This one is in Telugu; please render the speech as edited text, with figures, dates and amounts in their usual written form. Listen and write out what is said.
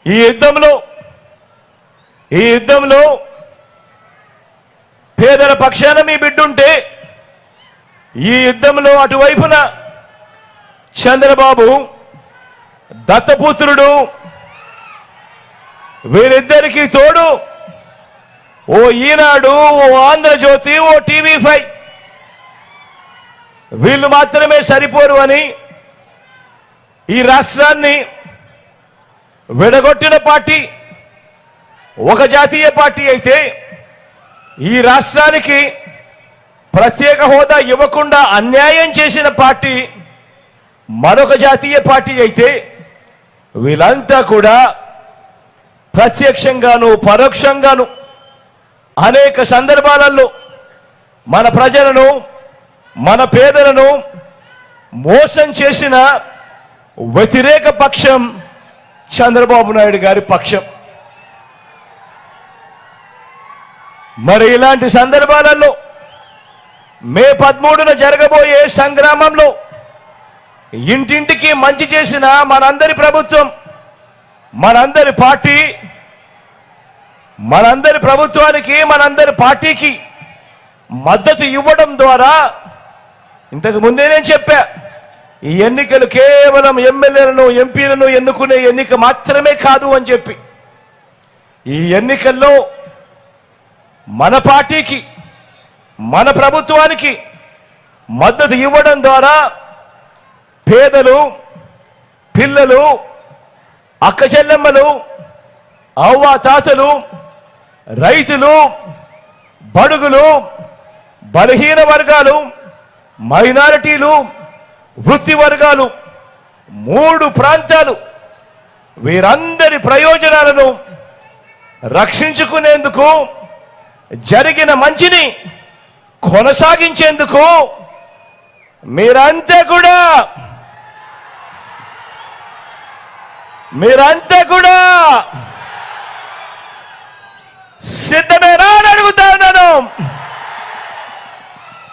ఈ యుద్ధంలో పేదల పక్షాన మీ బిడ్డుంటే, ఈ యుద్ధంలో అటువైపున చంద్రబాబు దత్తపుత్రుడు, వీరిద్దరికీ తోడు ఓ ఈనాడు, ఓ ఆంధ్రజ్యోతి, ఓ టీవీ5 వీళ్ళు మాత్రమే సరిపోరు అని ఈ రాష్ట్రాన్ని విడగొట్టిన పార్టీ ఒక జాతీయ పార్టీ అయితే, ఈ రాష్ట్రానికి ప్రత్యేక హోదా ఇవ్వకుండా అన్యాయం చేసిన పార్టీ మరొక జాతీయ పార్టీ అయితే, వీళ్ళంతా కూడా ప్రత్యక్షంగాను పరోక్షంగాను అనేక సందర్భాలలో మన ప్రజలను, మన పేదలను మోసం చేసిన వ్యతిరేక పక్షం చంద్రబాబు నాయుడు గారి పక్షం. మరి ఇలాంటి సందర్భాలలో మే 13న జరగబోయే సంగ్రామంలో ఇంటింటికి మంచి చేసిన మనందరి ప్రభుత్వం, మనందరి పార్టీ, మనందరి ప్రభుత్వానికి, మనందరి పార్టీకి మద్దతు ఇవ్వడం ద్వారా, ఇంతకు ముందే నేను చెప్పా, ఈ ఎన్నికలు కేవలం ఎమ్మెల్యేలను, ఎంపీలను ఎన్నుకునే ఎన్నిక మాత్రమే కాదు అని చెప్పి, ఈ ఎన్నికల్లో మన పార్టీకి, మన ప్రభుత్వానికి మద్దతు ఇవ్వడం ద్వారా పేదలు, పిల్లలు, అక్క చెల్లెమ్మలు, అవ్వ తాతలు, రైతులు, బడుగులు, బలహీన వర్గాలు, మైనారిటీలు, వృత్తి వర్గాలు, 3 ప్రాంతాలు, వీరందరి ప్రయోజనాలను రక్షించుకునేందుకు, జరిగిన మంచిని కొనసాగించేందుకు మీరంతా కూడా సిద్ధమే.